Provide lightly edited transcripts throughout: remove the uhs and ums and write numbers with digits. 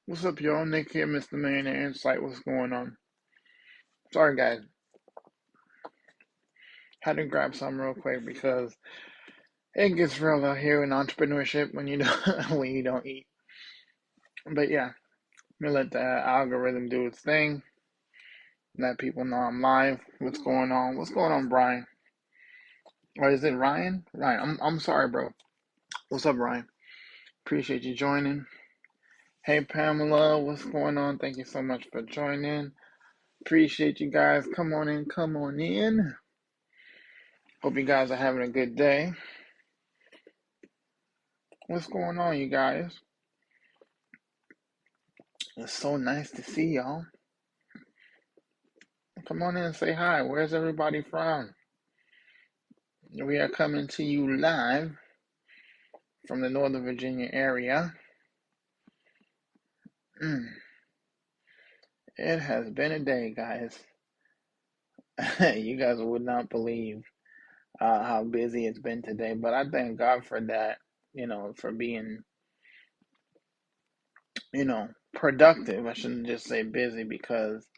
What's up, y'all? Nick here, Mr. Millionaire Insight. What's going on? Sorry, guys. Had to grab some real quick because it gets real out here in entrepreneurship when you don't when you don't eat. But yeah, I'm gonna let the algorithm do its thing. Let people know I'm live. What's going on? What's going on, Brian? Or is it Ryan? Ryan. I'm sorry, bro. What's up, Ryan? Appreciate you joining. Hey, Pamela. What's going on? Thank you so much for joining. Appreciate you guys. Come on in. Come on in. Hope you guys are having a good day. What's going on, you guys? It's so nice to see y'all. Come on in and say hi. Where's everybody from? We are coming to you live from the Northern Virginia area. It has been a day, guys. You guys would not believe how busy it's been today, but I thank God for that, for being, productive. I shouldn't just say busy because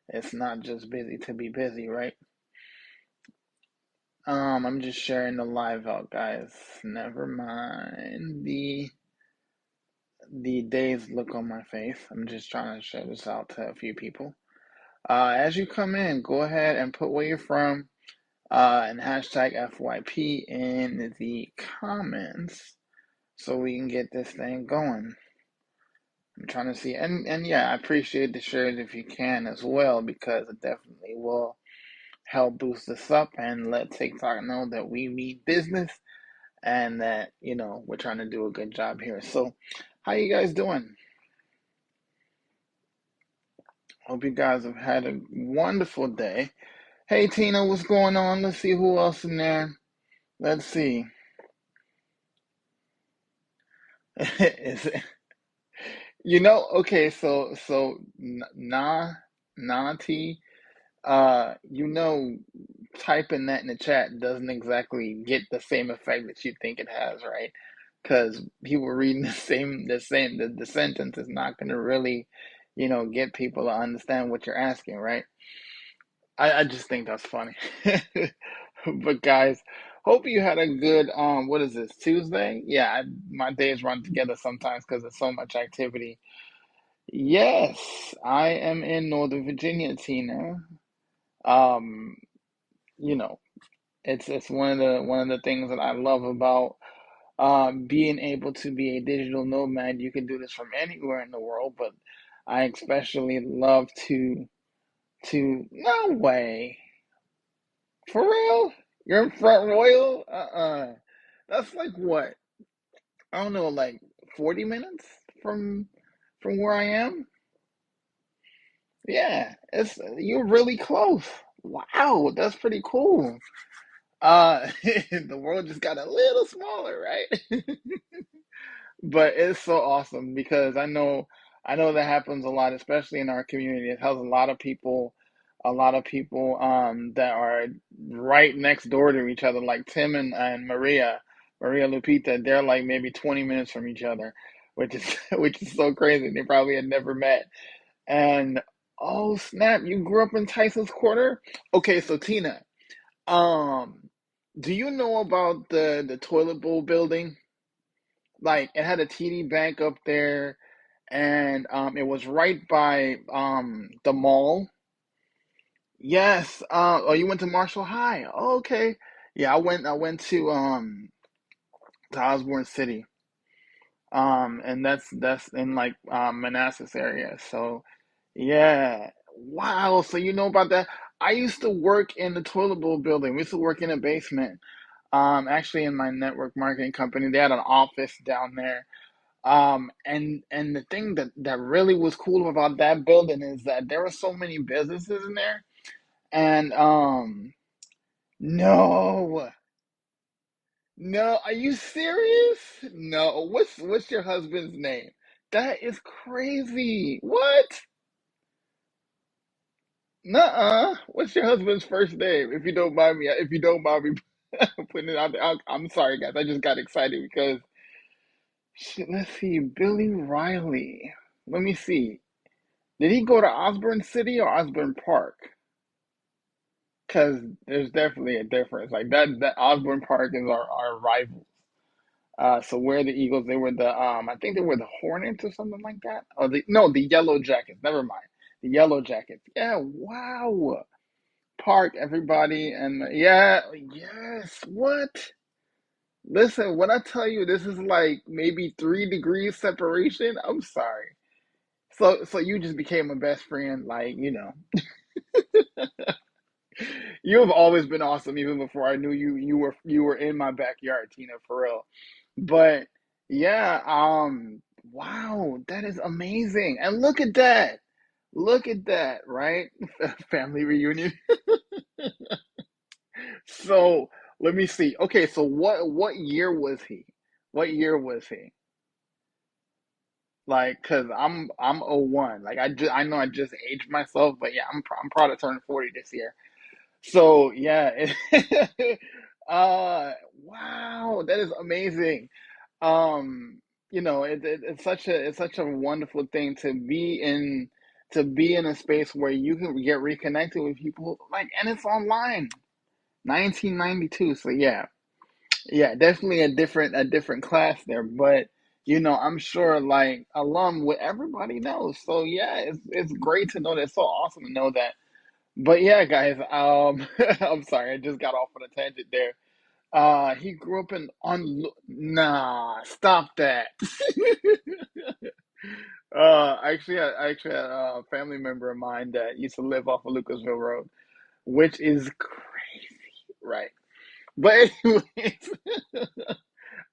it's not just busy to be busy, right? I'm just sharing the live out, guys. Never mind the dazed look on my face. I'm just trying to share this out to a few people. As you come in, go ahead and put where you're from and hashtag FYP in the comments so we can get this thing going. I'm trying to see, and yeah, I appreciate the shares if you can as well because it definitely will help boost us up and let TikTok know that we mean business and that we're trying to do a good job here. So how you guys doing? Hope you guys have had a wonderful day. Hey Tina, what's going on? Let's see who else in there. Let's see. Is it, okay, so Nati, typing that in the chat doesn't exactly get the same effect that you think it has, right? Because people reading the sentence is not going to really, get people to understand what you're asking, right? I just think that's funny. But guys, hope you had a good what is this, Tuesday? Yeah, my days run together sometimes because there's so much activity. Yes, I am in Northern Virginia, Tina. Um, you know, it's one of the things that I love about being able to be a digital nomad. You can do this from anywhere in the world, but I especially love to no way. For real? You're in Front Royal? That's like what? I don't know, like 40 minutes from from where I am? Yeah, you're really close. Wow, that's pretty cool. The world just got a little smaller, right? But it's so awesome because I know that happens a lot, especially in our community. It has a lot of people that are right next door to each other, like Tim and Maria Lupita. They're like maybe 20 minutes from each other, which is which is so crazy. They probably had never met. And oh snap, you grew up in Tyson's Corner? Okay, so Tina, um, do you know about the toilet bowl building? Like it had a TD Bank up there, and it was right by the mall. Yes. Oh, you went to Marshall High. Oh, okay. Yeah, I went to Osborne City. And that's in like Manassas area. So yeah. Wow. So you know about that? I used to work in the toilet bowl building. We used to work in a basement. Actually in my network marketing company, they had an office down there. And the thing that really was cool about that building is that there were so many businesses in there. And no, no, are you serious? No, what's your husband's name? That is crazy. What? Nuh-uh. What's your husband's first name? If you don't mind me putting it out there. I'm sorry, guys. I just got excited because let's see, Billy Riley. Let me see. Did he go to Osborne City or Osborne Park? Because there's definitely a difference. Like that Osborne Park is our rival. So where the Eagles, they were the I think they were the Hornets or something like that. Oh, the Yellow Jackets. Never mind, the Yellow Jackets. Yeah, wow. Park, everybody, and yeah, yes. What? Listen, when I tell you this is like maybe 3 degrees separation, I'm sorry. So you just became a best friend, like you have always been awesome, even before I knew you. You were in my backyard, Tina, for real. But yeah, wow, that is amazing. And look at that. Look at that, right? Family reunion. So let me see. Okay, so what year was he? What year was he? Like, cause I'm '01. Like I know I just aged myself, but yeah, I'm proud to turn 40 this year. So yeah, wow, that is amazing. Um, it's such a wonderful thing to be in a space where you can get reconnected with people, like, and it's online. 1992. So yeah, yeah, definitely a different class there, but I'm sure like alum with everybody knows. So yeah, it's great to know that. It's so awesome to know that. But yeah, guys, I'm sorry, I just got off on a tangent there. He grew up in on. Nah, stop that. I actually had a family member of mine that used to live off of Lucasville Road, which is crazy, right? But anyways,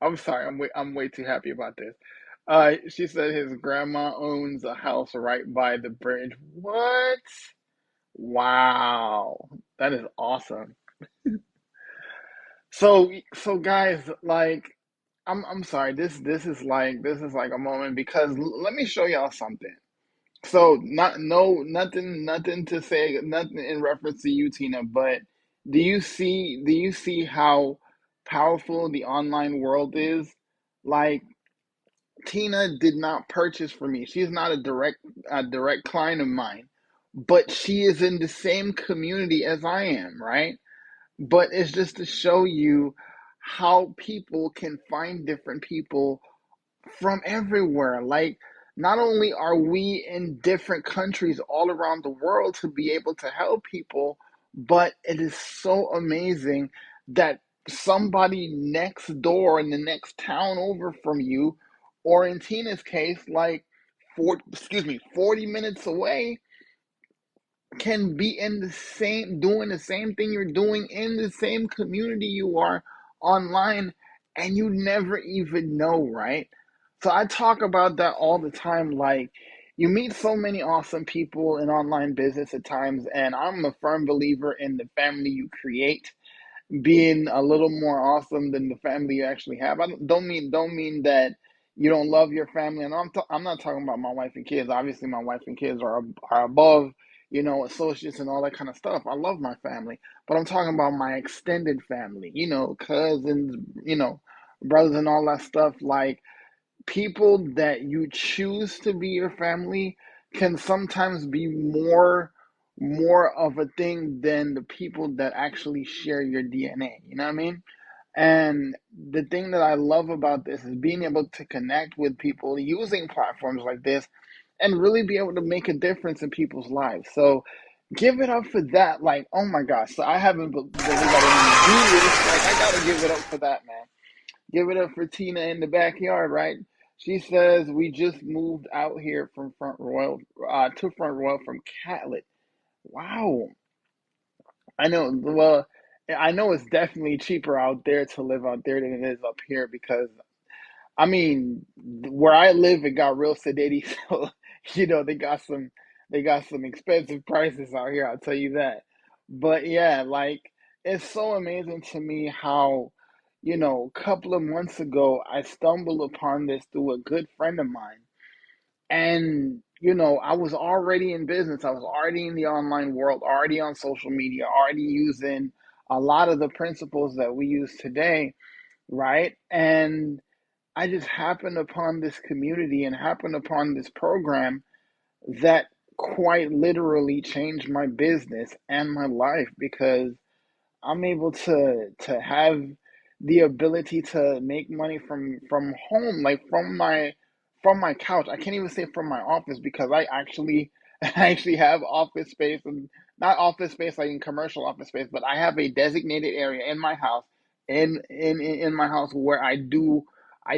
I'm sorry, I'm way too happy about this. She said his grandma owns a house right by the bridge. What? Wow, that is awesome. So guys, like, I'm sorry. This is like a moment because let me show y'all something. So not no nothing to say, nothing in reference to you, Tina, but do you see how powerful the online world is? Like, Tina did not purchase from me. She's not a direct client of mine, but she is in the same community as I am, right? But it's just to show you how people can find different people from everywhere. Like, not only are we in different countries all around the world to be able to help people, but it is so amazing that somebody next door in the next town over from you, or in Tina's case, like 40 minutes away, can be in the same doing the same thing you're doing in the same community you are online, and you never even know, right? So I talk about that all the time. Like, you meet so many awesome people in online business at times, and I'm a firm believer in the family you create being a little more awesome than the family you actually have. I don't mean that you don't love your family, and I'm not talking about my wife and kids. Obviously, my wife and kids are above, associates and all that kind of stuff. I love my family, but I'm talking about my extended family. Cousins, brothers and all that stuff. Like, people that you choose to be your family can sometimes be more of a thing than the people that actually share your DNA. You know what I mean? And the thing that I love about this is being able to connect with people using platforms like this and really be able to make a difference in people's lives. So give it up for that. Like, oh my gosh. So I haven't believed I didn't even do this. Like, I gotta give it up for that, man. Give it up for Tina in the backyard, right? She says we just moved out here from Front Royal to Front Royal from Catlett. Wow, I know. Well, I know it's definitely cheaper out there to live out there than it is up here because I mean, where I live, it got real sedity. So, they got some expensive prices out here. I'll tell you that. But yeah, like, it's so amazing to me how, a couple of months ago, I stumbled upon this through a good friend of mine. And, I was already in business. I was already in the online world, already on social media, already using a lot of the principles that we use today, right? And I just happened upon this community and happened upon this program that quite literally changed my business and my life, because I'm able to have the ability to make money from home, like from my couch. I can't even say from my office, because I actually I actually have office space, and not office space like in commercial office space, but I have a designated area in my house, in my house, where I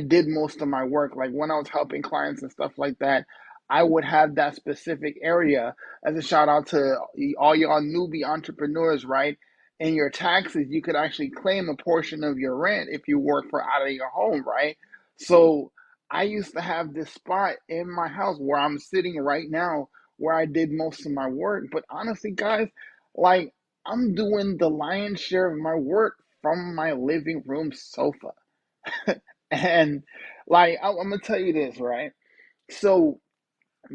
did most of my work. Like when I was helping clients and stuff like that, I would have that specific area. As a shout out to all y'all newbie entrepreneurs, right? In your taxes, you could actually claim a portion of your rent if you work for out of your home, right? So I used to have this spot in my house where I'm sitting right now, where I did most of my work. But honestly, guys, like, I'm doing the lion's share of my work from my living room sofa. And like, I'm gonna tell you this, right? So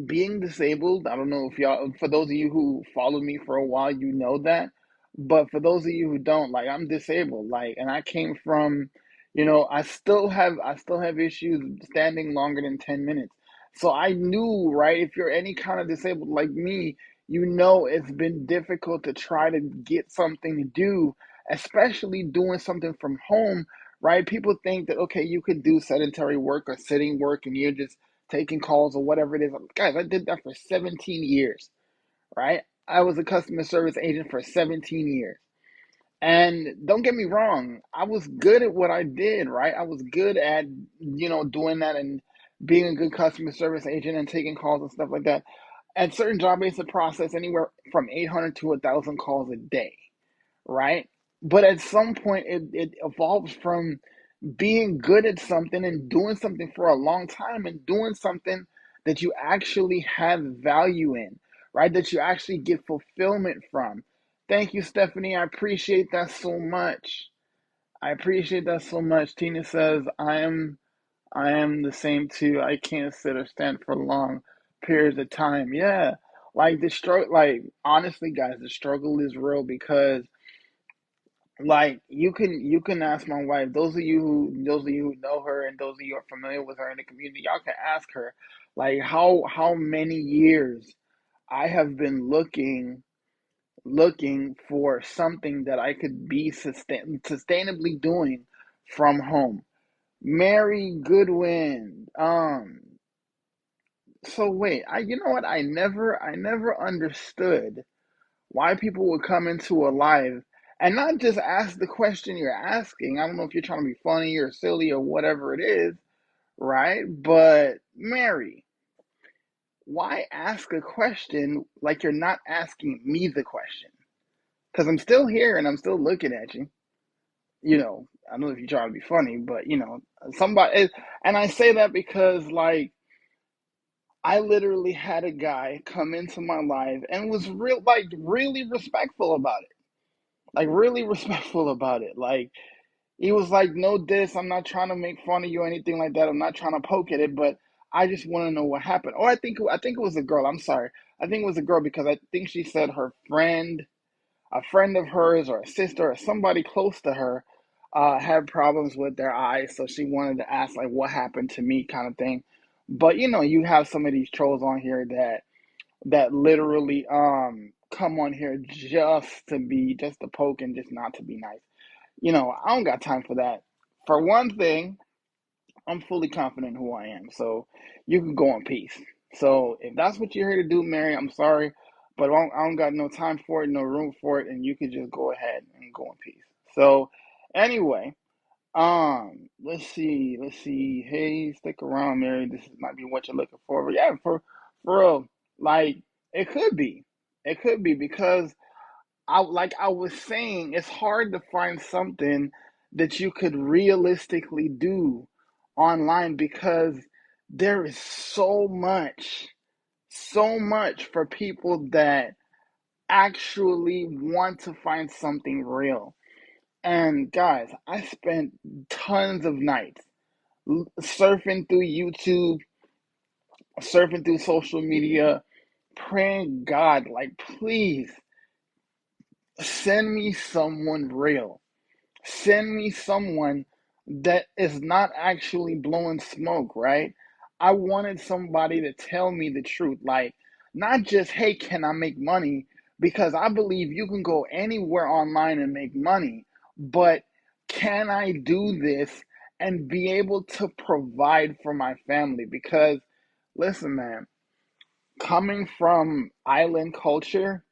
being disabled, I don't know if y'all, for those of you who followed me for a while, you know that. But for those of you who don't, like, I'm disabled, like, and I came from, I still have issues standing longer than 10 minutes. So I knew, right, if you're any kind of disabled like me, you know it's been difficult to try to get something to do, especially doing something from home, right? People think that, okay, you could do sedentary work or sitting work and you're just taking calls or whatever it is. Guys, I did that for 17 years, right? I was a customer service agent for 17 years. And don't get me wrong, I was good at what I did, right? I was good at, doing that and being a good customer service agent and taking calls and stuff like that. At certain job based process anywhere from 800 to 1,000 calls a day, right? But at some point, it evolves from being good at something and doing something for a long time and doing something that you actually have value in, right? That you actually get fulfillment from. Thank you, Stephanie. I appreciate that so much. I appreciate that so much. Tina says, I am the same too. I can't sit or stand for long periods of time. Yeah. Like the struggle, like honestly, guys, the struggle is real, because like you can ask my wife. Those of you who know her and those of you who are familiar with her in the community, y'all can ask her, like, how many years I have been looking for something that I could be sustainably doing from home. Mary Goodwin. So wait, you know what? I never understood why people would come into a live and not just ask the question you're asking. I don't know if you're trying to be funny or silly or whatever it is, right? But Mary, why ask a question like you're not asking me the question? Because I'm still here and I'm still looking at you. I don't know if you're trying to be funny, but somebody, and I say that because, like, I literally had a guy come into my live and was really respectful about it, like really respectful about it. Like, he was like, "No, this. I'm not trying to make fun of you or anything like that. I'm not trying to poke at it, but I just want to know what happened." Or I think it was a girl. I'm sorry. I think it was a girl, because I think she said her friend, a friend of hers, or a sister, or somebody close to her, had problems with their eyes, so she wanted to ask, like, what happened to me, kind of thing. But you have some of these trolls on here that literally come on here just to poke and just not to be nice. I don't got time for that. For one thing, I'm fully confident in who I am, so you can go in peace. So if that's what you're here to do, Mary, I'm sorry, but I don't got no time for it, no room for it, and you can just go ahead and go in peace. So anyway, let's see. Hey, stick around, Mary. This might be what you're looking for. But yeah, for real, like, it could be, because like I was saying, it's hard to find something that you could realistically do online, because there is so much for people that actually want to find something real. And guys, I spent tons of nights surfing through YouTube, surfing through social media, praying God, like, please send me someone real. Send me someone that is not actually blowing smoke, right? I wanted somebody to tell me the truth, like not just, hey, can I make money? Because I believe you can go anywhere online and make money, but can I do this and be able to provide for my family? Because listen, man, coming from island culture,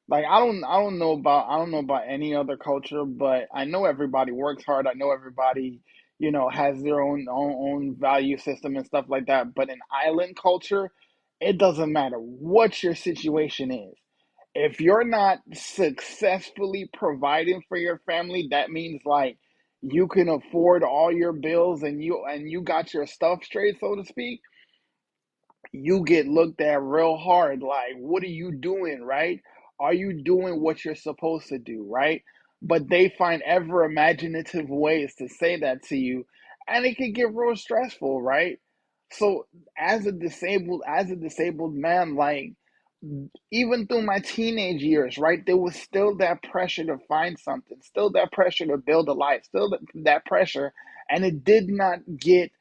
like I don't know about any other culture, but I know everybody works hard. I know everybody, has their own value system and stuff like that. But in island culture, it doesn't matter what your situation is. If you're not successfully providing for your family, that means like you can afford all your bills and you got your stuff straight, so to speak, you get looked at real hard like, what are you doing, right? Are you doing what you're supposed to do, right? But they find ever imaginative ways to say that to you, and it can get real stressful, right? So as a disabled man, like even through my teenage years, right, there was still that pressure to find something, still that pressure to build a life, still that pressure, and it did not get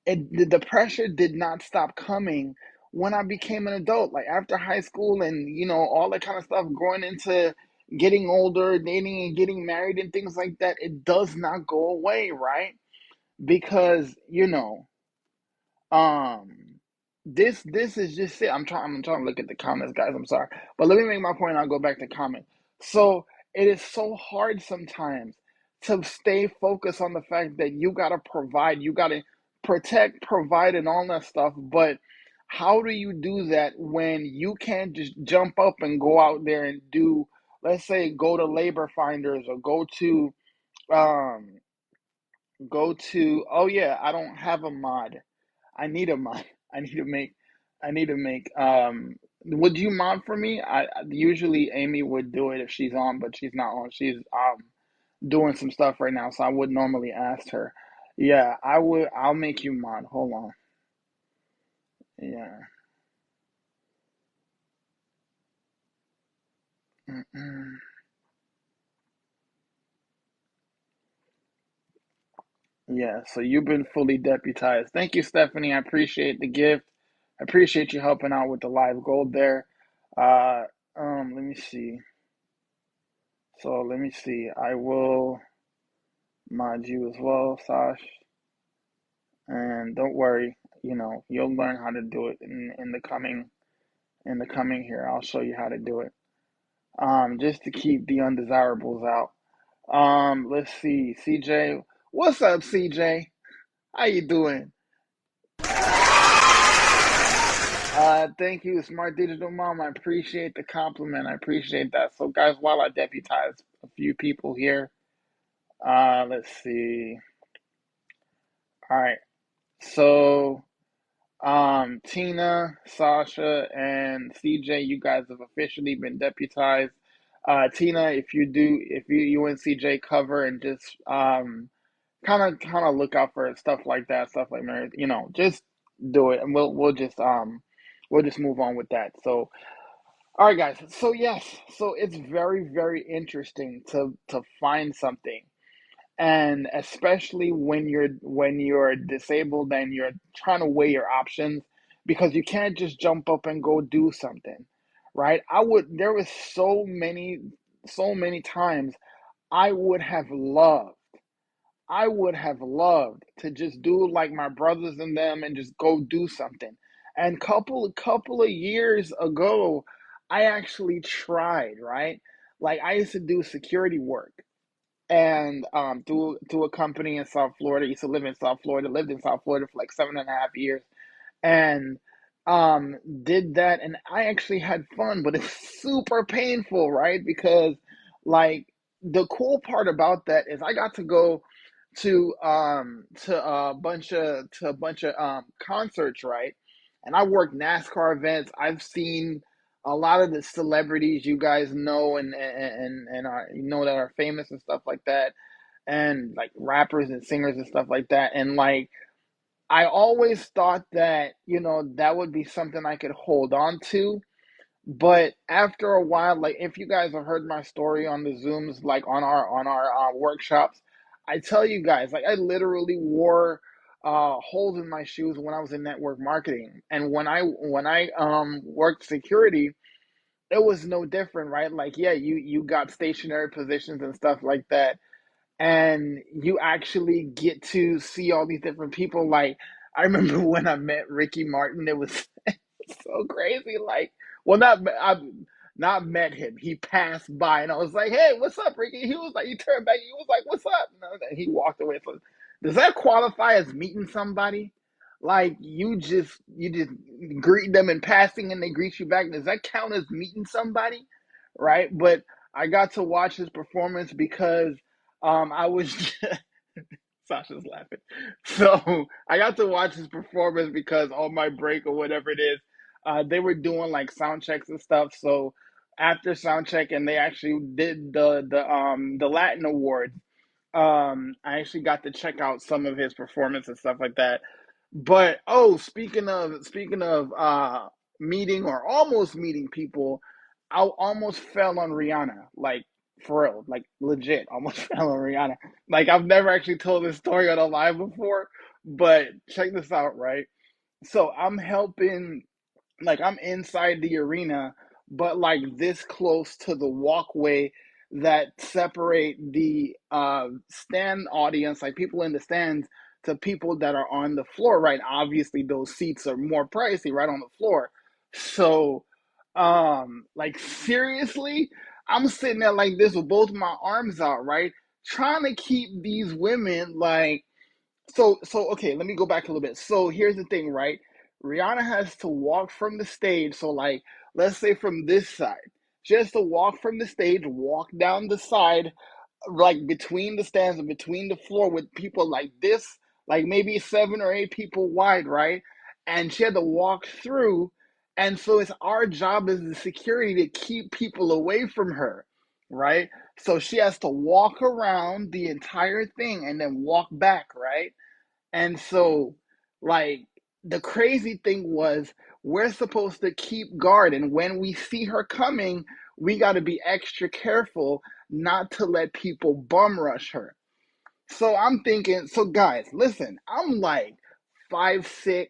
the pressure did not stop coming when I became an adult. Like after high school and all that kind of stuff, growing into getting older, dating and getting married and things like that, it does not go away, right? Because um, this is just it. I'm trying to look at the comments, guys. I'm sorry, but let me make my point. And I'll go back to comment. So it is so hard sometimes to stay focused on the fact that you gotta provide, you gotta protect, provide, and all that stuff. But how do you do that when you can't just jump up and go out there and do, let's say, go to labor finders or um oh yeah, I don't have a mod. I need a mod. I need to make. I need to make. Would you mod for me? Usually Amy would do it if she's on, but she's not on. She's doing some stuff right now, so I would normally ask her. Yeah, I would. I'll make you mod. Hold on. Yeah. Mm-mm. Yeah. So you've been fully deputized. Thank you, Stephanie. I appreciate the gift. I appreciate you helping out with the live gold there. Uh, let me see. So let me see. I will mod you as well, Sash. And don't worry, you'll learn how to do it in the coming here. I'll show you how to do it. Just to keep the undesirables out. Let's see, CJ. What's up, CJ? How you doing? Thank you, Smart Digital Mom. I appreciate the compliment. I appreciate that. So, guys, while I deputize a few people here, let's see. All right. So, Tina, Sasha, and CJ, you guys have officially been deputized. Tina, if you and CJ cover and just kind of look out for stuff like that, stuff like marriage, just do it, and we'll just move on with that. So, all right, guys. So yes, so it's very very interesting to find something, and especially when you're disabled and you're trying to weigh your options, because you can't just jump up and go do something, right? There was so many times i would have loved I would have loved to just do like my brothers and them and just go do something. And couple of years ago, I actually tried, right? Like I used to do security work, and through a company in South Florida. I used to live in South Florida, lived in South Florida for like 7.5 years, and did that, and I actually had fun, but it's super painful, right? Because like the cool part about that is I got to go to a bunch of concerts, right? And I worked NASCAR events. I've seen a lot of the celebrities you guys know and are that are famous and stuff like that, and like rappers and singers and stuff like that. And like I always thought that that would be something I could hold on to. But after a while, like if you guys have heard my story on the Zooms, like on our workshops, I tell you guys, like I literally wore holes in my shoes when I was in network marketing, and when I worked security, it was no different, right? Like, yeah, you got stationary positions and stuff like that, and you actually get to see all these different people. Like, I remember when I met Ricky Martin, it was so crazy. Like, well, I've not met him. He passed by, and I was like, "Hey, what's up, Ricky?" He was like, he turned back. He was like, "What's up?" And he walked away. So, does that qualify as meeting somebody? Like, you just greet them in passing, and they greet you back. Does that count as meeting somebody? Right? But I got to watch his performance because I was Sasha's laughing. So I got to watch his performance because on my break or whatever it is, they were doing like sound checks and stuff. So after sound check, and they actually did the Latin Awards. I actually got to check out some of his performance and stuff like that. But oh, speaking of meeting or almost meeting people, I almost fell on Rihanna, like for real, like legit, almost fell on Rihanna. Like I've never actually told this story on a live before, but check this out, right? So I'm helping, like I'm inside the arena, but like this close to the walkway that separate the stand audience, like people in the stands, to people that are on the floor, right? Obviously those seats are more pricey right on the floor. So like seriously, I'm sitting there like this with both my arms out, right? Trying to keep these women like, so okay, let me go back a little bit. So here's the thing, right? Rihanna has to walk from the stage. So like, let's say from this side, she has to walk from the stage, walk down the side, like between the stands and between the floor with people like this, like maybe 7 or 8 people wide, right? And she had to walk through. And so it's our job as the security to keep people away from her, right? So she has to walk around the entire thing and then walk back, right? And so, like, the crazy thing was, we're supposed to keep guard. And when we see her coming, we got to be extra careful not to let people bum rush her. So I'm thinking, so guys, listen, I'm like 5'6".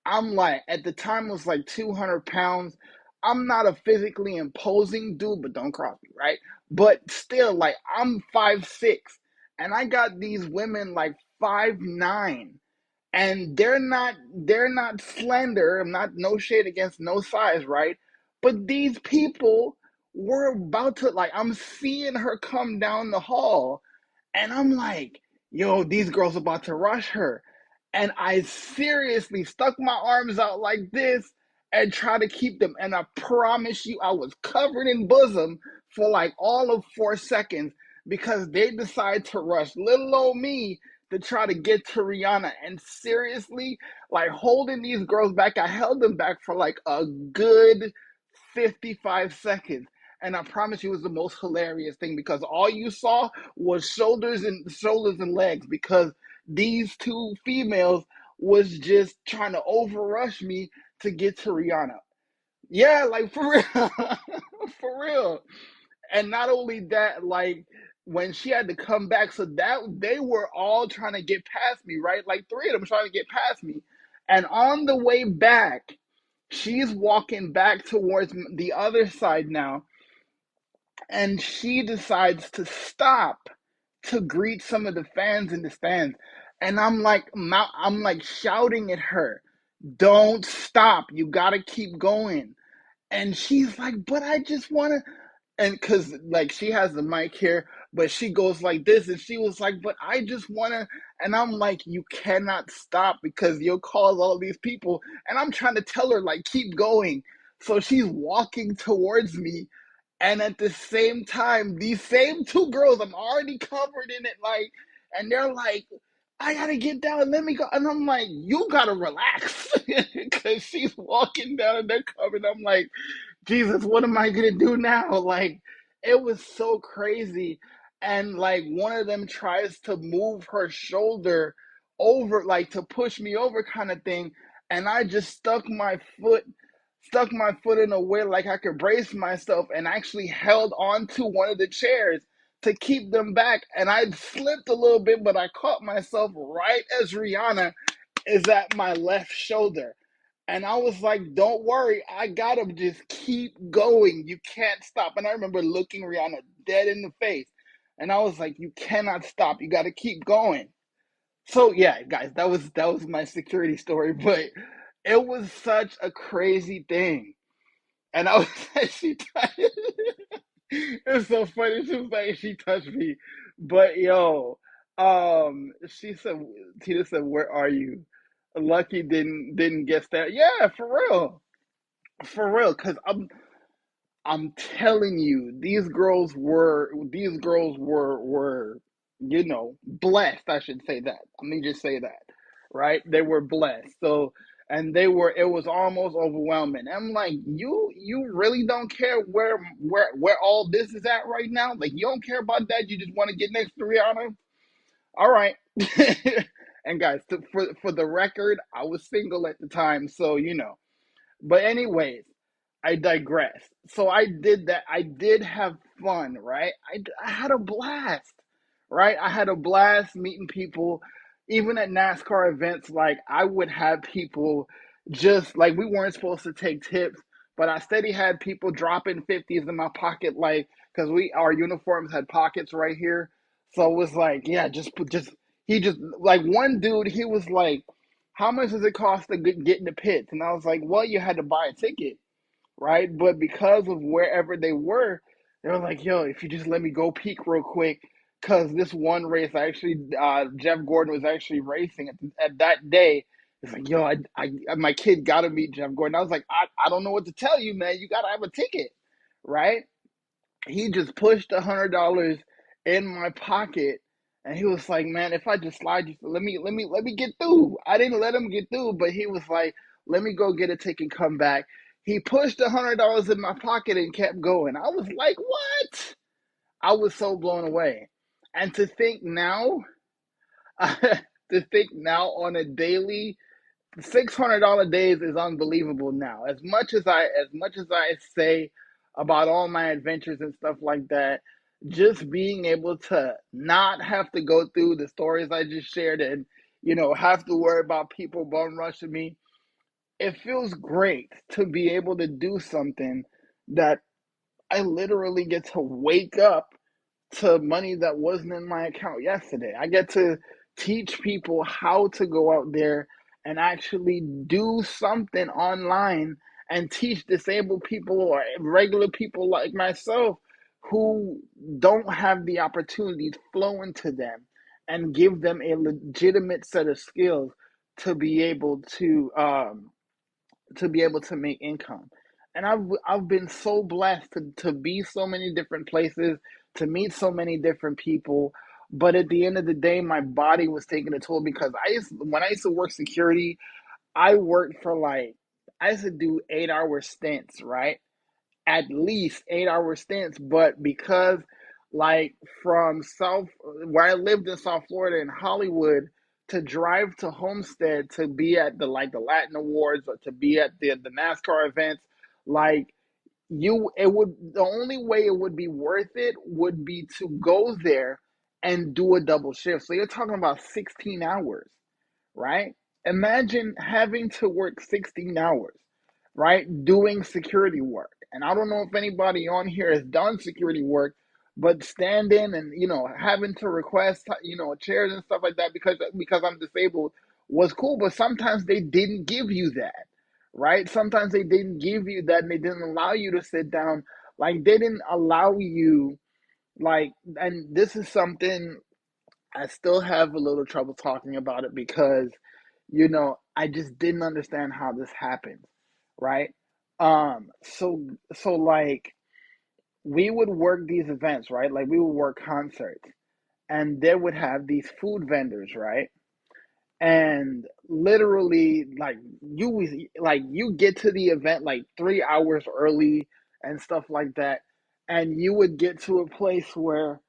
I'm like, at the time, it was like 200 pounds. I'm not a physically imposing dude, but don't cross me, right? But still, like, I'm 5'6", and I got these women like 5'9", and they're not slender. I'm not, no shade against no size, right? But these people were about to, like, I'm seeing her come down the hall, and I'm like, yo, these girls about to rush her. And I seriously stuck my arms out like this and try to keep them. And I promise you, I was covered in bosom for like all of 4 seconds because they decided to rush little old me to try to get to Rihanna. And seriously, like holding these girls back, I held them back for like a good 55 seconds. And I promise you, it was the most hilarious thing because all you saw was shoulders and legs because these two females was just trying to overrush me to get to Rihanna. Yeah, like for real. For real. And not only that, like when she had to come back, so that they were all trying to get past me, right? Like three of them trying to get past me. And on the way back, she's walking back towards the other side now, and she decides to stop to greet some of the fans in the stands. And I'm like shouting at her, "Don't stop. You got to keep going." And she's like, "But I just want to," and because like she has the mic here, but she goes like this, and she was like, "But I just want to," and I'm like, "You cannot stop because you'll cause all these people," and I'm trying to tell her like, "Keep going." So she's walking towards me, and at the same time, these same two girls, I'm already covered in it, like, and they're like, "I gotta get down, let me go." And I'm like, "You gotta relax." Because she's walking down and they're covered. I'm like, Jesus, what am I gonna do now? Like, it was so crazy. And like one of them tries to move her shoulder over, like to push me over kind of thing. And I just stuck my foot in a way like I could brace myself and actually held on to one of the chairs to keep them back. And I slipped a little bit, but I caught myself right as Rihanna is at my left shoulder. And I was like, don't worry, I gotta just keep going. You can't stop. And I remember looking Rihanna dead in the face. And I was like, you cannot stop. You gotta keep going. So yeah, guys, that was my security story, but it was such a crazy thing. And I was like, she touched it was so funny. She was like, she touched me. But yo, she said Tina said, where are you? Lucky didn't get that. Yeah, for real. For real. Cause I'm telling you, these girls were blessed. I should say that. Let me just say that, right? They were blessed. So, and it was almost overwhelming. I'm like, you really don't care where all this is at right now? Like, you don't care about that. You just want to get next to Rihanna. All right. And guys, for the record, I was single at the time, so but anyways, I digress. So I did that. I did have fun, right? I had a blast, right? I had a blast meeting people, even at NASCAR events. Like I would have people just like we weren't supposed to take tips, but I steady had people dropping 50s in my pocket, like because our uniforms had pockets right here. So it was like, yeah, just he just like one dude. He was like, how much does it cost to get in the pits? And I was like, well, you had to buy a ticket, right? But because of wherever they were like, yo, if you just let me go peek real quick, because this one race, actually, Jeff Gordon was actually racing at that day. It's like, yo, my kid got to meet Jeff Gordon. I was like, I don't know what to tell you, man. You got to have a ticket, right? He just pushed $100 in my pocket, and he was like, "Man, if I just slide you, let me get through." I didn't let him get through, but he was like, "Let me go get a ticket, come back." He pushed $100 in my pocket and kept going. I was like, "What?" I was so blown away, and to think now, on a daily $600 days is unbelievable now. As much as I say about all my adventures and stuff like that, just being able to not have to go through the stories I just shared and have to worry about people bum rushing me. It feels great to be able to do something that I literally get to wake up to money that wasn't in my account yesterday. I get to teach people how to go out there and actually do something online and teach disabled people or regular people like myself who don't have the opportunities flowing to them and give them a legitimate set of skills to be able to make income. And I've been so blessed to be so many different places, to meet so many different people. But at the end of the day, my body was taking a toll because when I used to work security, I worked for like I used to do 8 hour stints, right? At least 8 hour stints. But because like from South where I lived in South Florida in Hollywood to drive to Homestead to be at the Latin Awards or to be at the NASCAR events, like it would the only way it would be worth it would be to go there and do a double shift. So you're talking about 16 hours, right? Imagine having to work 16 hours, right? Doing security work. And I don't know if anybody on here has done security work, but standing and, having to request, chairs and stuff like that because I'm disabled was cool, but sometimes they didn't give you that, right? Sometimes they didn't give you that and they didn't allow you to sit down. Like they didn't allow you and this is something I still have a little trouble talking about it because I just didn't understand how this happened, right? So like we would work these events, right? Like we would work concerts, and they would have these food vendors, right? And literally, you get to the event like 3 hours early and stuff like that, and you would get to a place where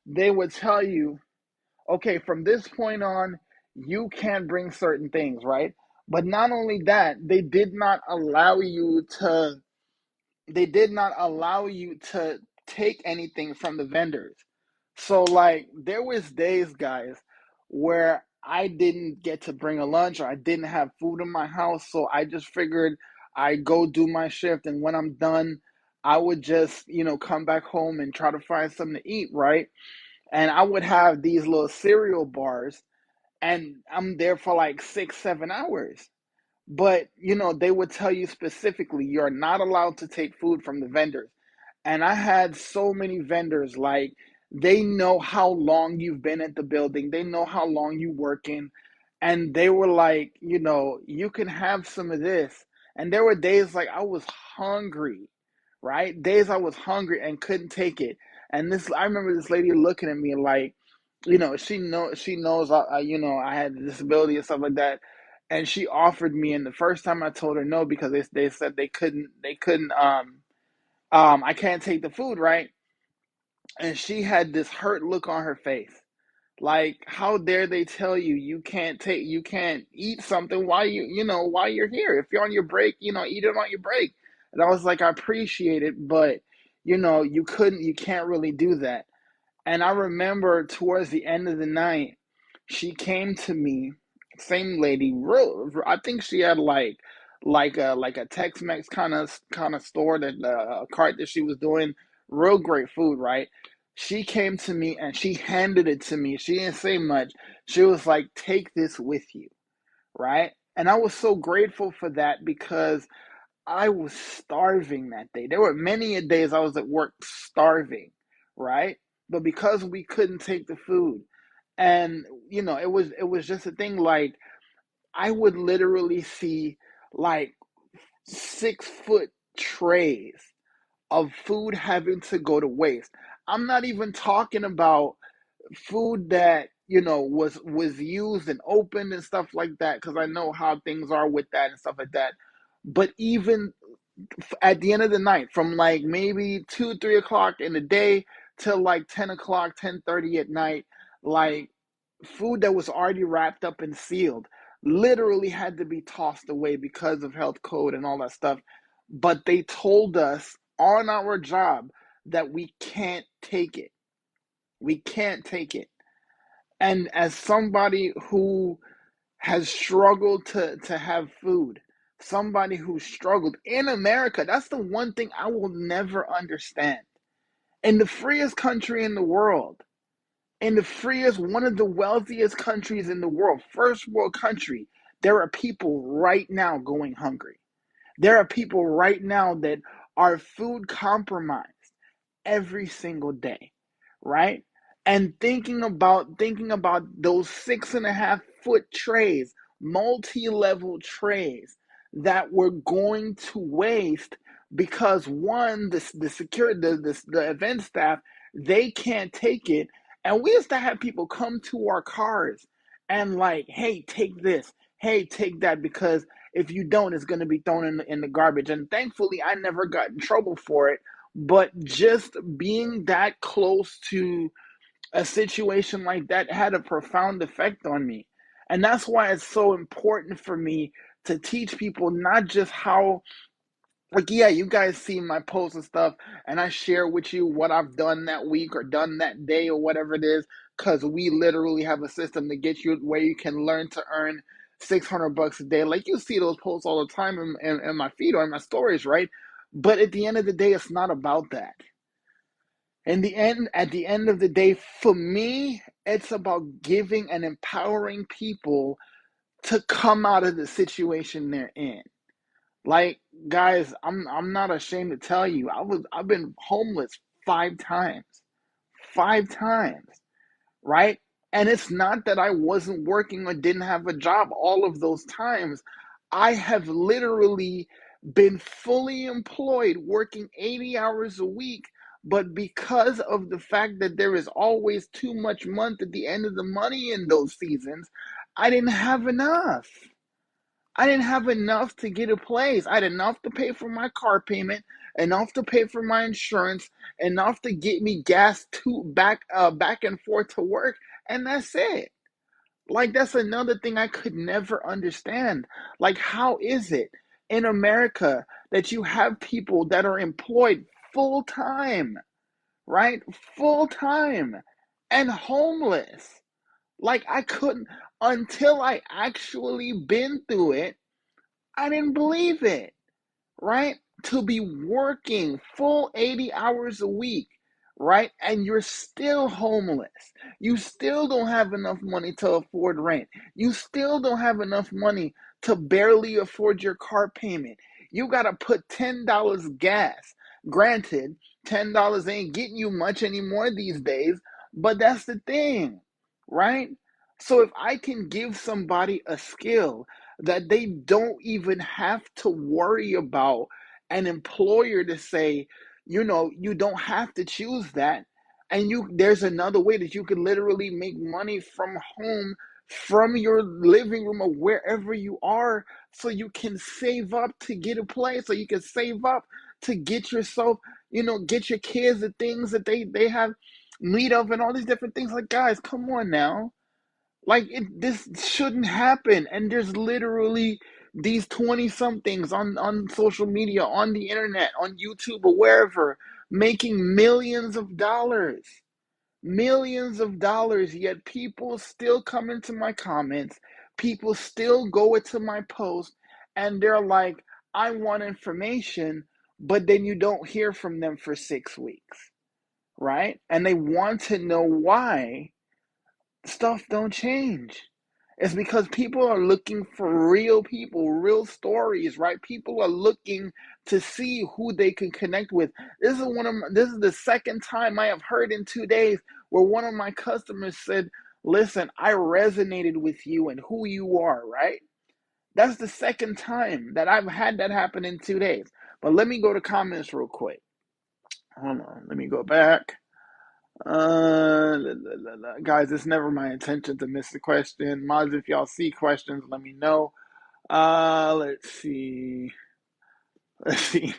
they would tell you, okay, from this point on, you can bring certain things, right? But not only that, they did not allow you to take anything from the vendors. So like there was days, guys, where I didn't get to bring a lunch or I didn't have food in my house, so I just figured I go do my shift, and when I'm done, I would just, come back home and try to find something to eat, right? And I would have these little cereal bars, and I'm there for like 6, 7 hours. But they would tell you specifically you're not allowed to take food from the vendors. And I had so many vendors, like they know how long you've been at the building, they know how long you working, and they were like, you can have some of this. And there were days like I was hungry, right? Days I was hungry and couldn't take it. And I remember this lady looking at me like, she knows I had a disability and stuff like that, and she offered me. And the first time I told her no because they said they couldn't I can't take the food, right? And she had this hurt look on her face. Like, how dare they tell you you can't eat something while while you're here. If you're on your break, eat it on your break. And I was like, I appreciate it, but you can't really do that. And I remember towards the end of the night, she came to me, same lady, real. I think she had like a Tex-Mex kind of store, that a cart that she was doing real great food, right? She came to me and she handed it to me. She didn't say much. She was like, "Take this with you," right? And I was so grateful for that because I was starving that day. There were many a days I was at work starving, right? But because we couldn't take the food, and it was just a thing. Like I would literally see like 6 foot trays of food having to go to waste. I'm not even talking about food that was used and opened and stuff like that, because I know how things are with that and stuff like that. But even at the end of the night, from like maybe 2, 3 o'clock in the day till like 10 o'clock, 10:30 at night, like food that was already wrapped up and sealed literally had to be tossed away because of health code and all that stuff. But they told us on our job that we can't take it. We can't take it. And as somebody who has struggled to have food, somebody who struggled in America, that's the one thing I will never understand. In the freest country in the world, in the freest, one of the wealthiest countries in the world, first world country, there are people right now going hungry. There are people right now that are food compromised every single day, right? And thinking about those 6.5 foot trays, multi-level trays that we're going to waste because one, the security, the event staff, they can't take it. And we used to have people come to our cars and like, hey, take this, hey, take that, because if you don't, it's going to be thrown in the garbage. And thankfully, I never got in trouble for it, but just being that close to a situation like that had a profound effect on me. And that's why it's so important for me to teach people not just how, like, yeah, you guys see my posts and stuff, and I share with you what I've done that week or done that day or whatever it is, because we literally have a system to get you where you can learn to earn $600 a day. Like you see those posts all the time in my feed or in my stories, right? But at the end of the day, it's not about that. At the end of the day, for me, it's about giving and empowering people to come out of the situation they're in. Like, guys, I'm not ashamed to tell you, I've been homeless 5 times. 5 times, right? And it's not that I wasn't working or didn't have a job all of those times. I have literally been fully employed, working 80 hours a week. But because of the fact that there is always too much month at the end of the money in those seasons, I didn't have enough. I didn't have enough to get a place. I had enough to pay for my car payment, enough to pay for my insurance, enough to get me gas to back and forth to work, and that's it. Like that's another thing I could never understand. Like how is it in America that you have people that are employed full time, right? Full time. and homeless. Like I couldn't, until I actually been through it, I didn't believe it, right? To be working full 80 hours a week, right? And you're still homeless. You still don't have enough money to afford rent. You still don't have enough money to barely afford your car payment. You got to put $10 gas. Granted, $10 ain't getting you much anymore these days, but that's the thing, right? So if I can give somebody a skill that they don't even have to worry about an employer to say, you don't have to choose that. And there's another way that you could literally make money from home, from your living room or wherever you are, so you can save up to get a place, so you can save up to get yourself, get your kids the things that they have need of and all these different things. Like, guys, come on now. Like this shouldn't happen. And there's literally these 20 somethings on social media, on the internet, on YouTube or wherever, making millions of dollars, yet people still come into my comments, people still go into my post, and they're like, I want information, but then you don't hear from them for 6 weeks, right? And they want to know why stuff don't change. It's because people are looking for real people, real stories, right? People are looking to see who they can connect with. This is the second time I have heard in 2 days where one of my customers said, "Listen, I resonated with you and who you are," right? That's the second time that I've had that happen in 2 days. But let me go to comments real quick. Hold on, let me go back. Guys, it's never my intention to miss the question. Mods, if y'all see questions, let me know. Let's see. Let's see.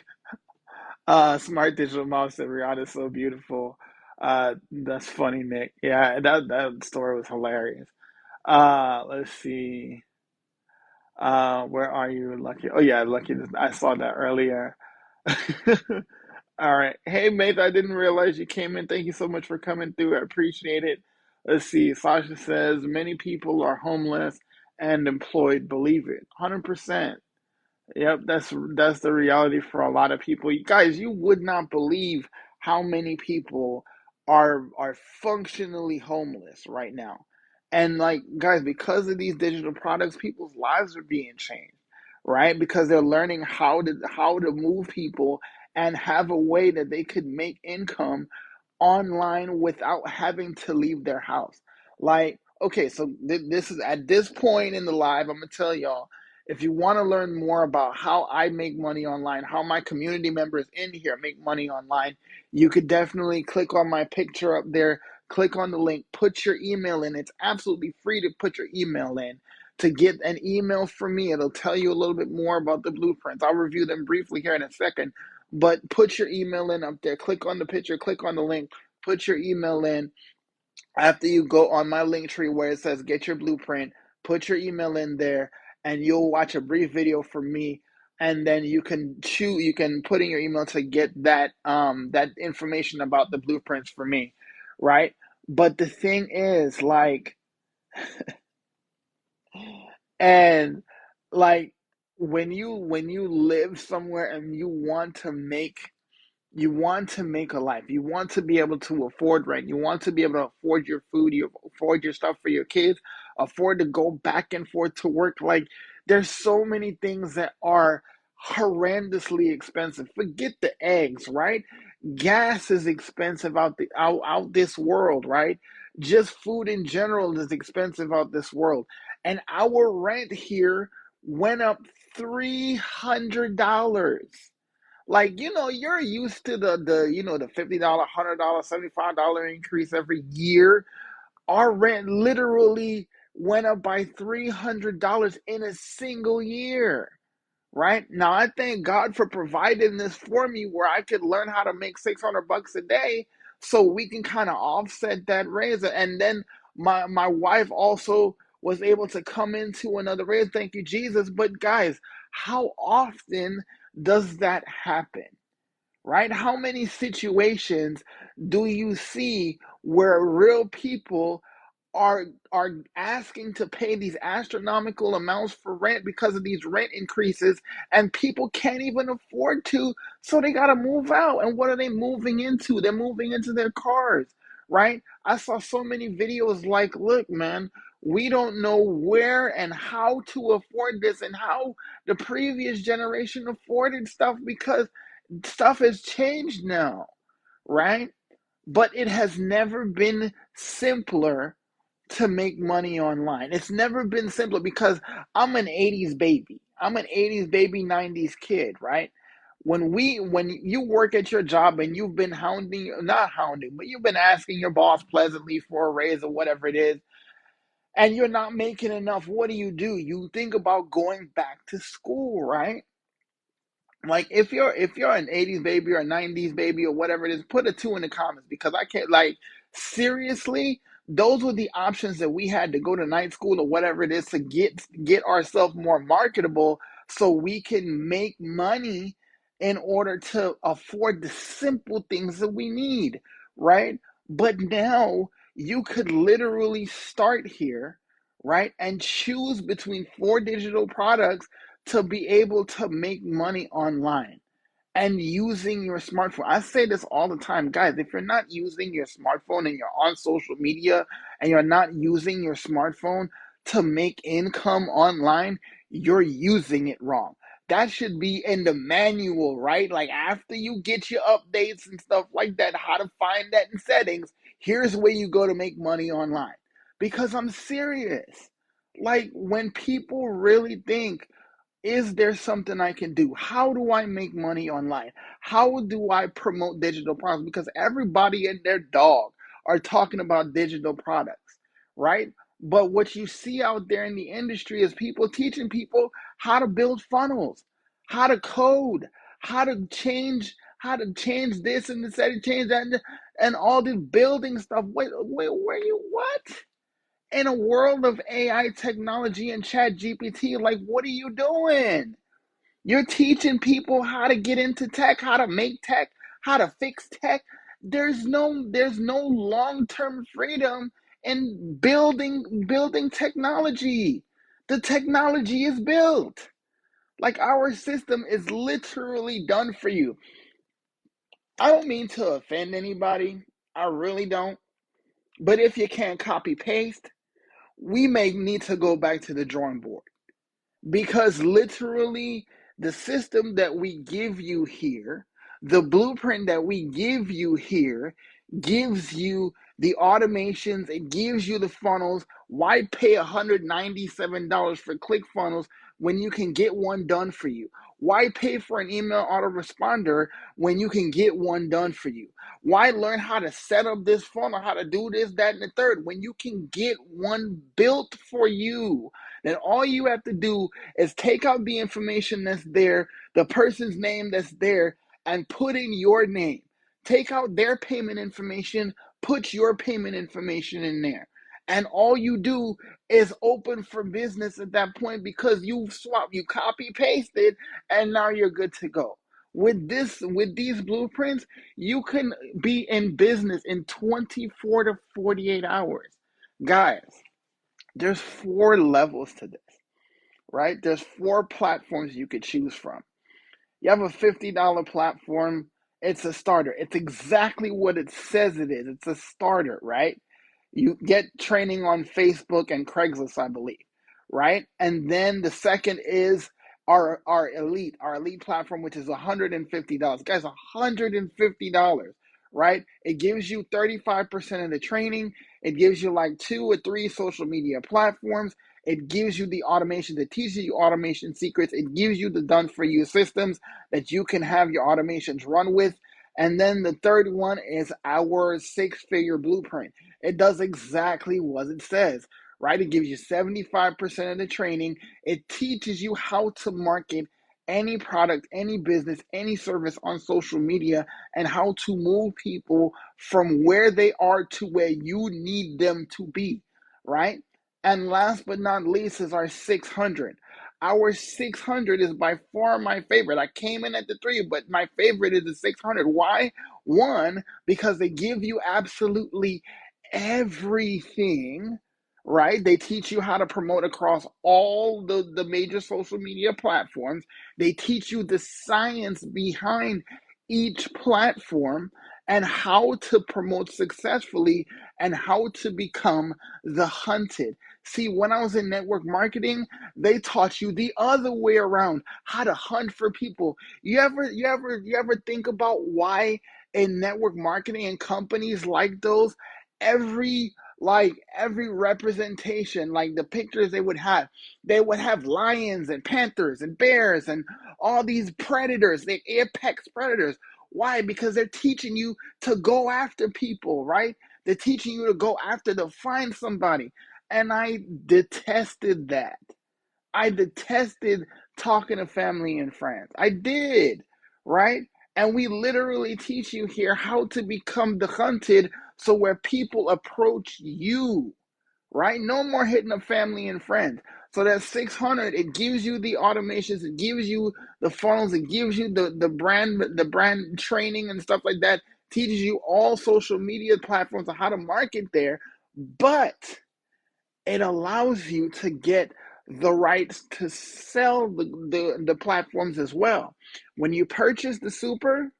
Smart Digital Mom said Rihanna's so beautiful. That's funny, Nick. Yeah, that story was hilarious. Let's see. Where are you, Lucky? Oh yeah, Lucky. I saw that earlier. All right. Hey, mate, I didn't realize you came in. Thank you so much for coming through. I appreciate it. Let's see. Sasha says many people are homeless and employed. Believe it. 100%. Yep, that's the reality for a lot of people. You guys, you would not believe how many people are functionally homeless right now. And like, guys, because of these digital products, people's lives are being changed, right? Because they're learning how to move people and have a way that they could make income online without having to leave their house. Like, okay, so this is at this point in the live, I'm gonna tell y'all, if you want to learn more about how I make money online, how my community members in here make money online, you could definitely click on my picture up there, click on the link, put your email in. It's absolutely free to put your email in. To get an email from me, it'll tell you a little bit more about the blueprints. I'll review them briefly here in a second, but put your email in up there. Click on the picture, click on the link, put your email in. After you go on my link tree where it says get your blueprint, put your email in there, and you'll watch a brief video from me. And then you can put in your email to get that information about the blueprints for me, right? But the thing is, like, and like when you live somewhere and you want to make a life. You want to be able to afford rent. You want to be able to afford your food. You afford your stuff for your kids. Afford to go back and forth to work. Like, there's so many things that are horrendously expensive. Forget the eggs, right? Gas is expensive out this world, right? Just food in general is expensive out this world. And our rent here went up $300. Like, you're used to the $50, $100, $75 increase every year. Our rent literally went up by $300 in a single year. Right now, I thank God for providing this for me where I could learn how to make $600 a day, so we can kind of offset that raise. And then my wife also was able to come into another raise. Thank you, Jesus. But guys, how often does that happen? right? How many situations do you see where real people are asking to pay these astronomical amounts for rent because of these rent increases, and people can't even afford to, so they got to move out. And what are they moving into? They're moving into their cars, right? I saw so many videos like, look, man, we don't know where and how to afford this and how the previous generation afforded stuff, because stuff has changed now, right? But it has never been simpler to make money online. It's never been simpler because I'm an 80s baby. I'm an 80s baby, 90s kid, right? When you work at your job and you've been not hounding, but you've been asking your boss pleasantly for a raise or whatever it is, and you're not making enough, what do? You think about going back to school, right? Like if you're an 80s baby or a 90s baby or whatever it is, put a 2 in the comments, because I can't, like, seriously, those were the options that we had, to go to night school or whatever it is to get ourselves more marketable, so we can make money in order to afford the simple things that we need, right? But now you could literally start here, right? And choose between 4 digital products to be able to make money online and using your smartphone. I say this all the time, guys. If you're not using your smartphone and you're on social media and you're not using your smartphone to make income online, you're using it wrong. That should be in the manual, right? Like, after you get your updates and stuff like that, how to find that in settings, here's where you go to make money online. Because I'm serious. Like, when people really think, is there something I can do? How do I make money online? How do I promote digital products? Because everybody and their dog are talking about digital products, right? But what you see out there in the industry is people teaching people how to build funnels, how to code, how to change this and this, change that, and all this building stuff. Wait, where you what? In a world of AI technology and chat GPT, like, what are you doing? You're teaching people how to get into tech, how to make tech, how to fix tech. There's no long-term freedom in building technology. The technology is built. Like, our system is literally done for you. I don't mean to offend anybody. I really don't. But if you can't copy paste, we may need to go back to the drawing board, because literally the system that we give you here, the blueprint that we give you here, gives you the automations, it gives you the funnels. Why pay $197 for ClickFunnels when you can get one done for you? Why pay for an email autoresponder when you can get one done for you? Why learn how to set up this funnel, how to do this, that, and the third, when you can get one built for you? Then all you have to do is take out the information that's there, the person's name that's there, and put in your name. Take out their payment information, put your payment information in there. And all you do is open for business at that point, because you copy pasted, and now you're good to go. With these blueprints, you can be in business in 24 to 48 hours. Guys, there's 4 levels to this, right? There's 4 platforms you could choose from. You have a $50 platform. It's a starter. It's exactly what it says it is. It's a starter, right? You get training on Facebook and Craigslist, I believe, right? And then the second is our elite platform, which is $150. Guys, $150, right? It gives you 35% of the training. It gives you like 2 or 3 social media platforms. It gives you the automation that teaches you automation secrets. It gives you the done for you systems that you can have your automations run with. And then the third one is our 6-figure blueprint. It does exactly what it says, right? It gives you 75% of the training. It teaches you how to market any product, any business, any service on social media, and how to move people from where they are to where you need them to be, right? And last but not least is our 600. Our 600 is by far my favorite. I came in at the 3, but my favorite is the 600. Why? One, because they give you absolutely everything, right? They teach you how to promote across all the major social media platforms. They teach you the science behind each platform and how to promote successfully and how to become the hunted. See, when I was in network marketing, they taught you the other way around, how to hunt for people. You ever think about why in network marketing and companies like those, every every representation, like the pictures they would have lions and panthers and bears and all these predators, the apex predators. Why? Because they're teaching you to go after people, right? They're teaching you to go after, to find somebody. And I detested that. I detested talking to family and friends. I did, right? And we literally teach you here how to become the hunted, so where people approach you, right? No more hitting up family and friends. So that 600, it gives you the automations, it gives you the funnels, it gives you the brand training and stuff like that. Teaches you all social media platforms on how to market there, but it allows you to get the rights to sell the platforms as well. When you purchase the super,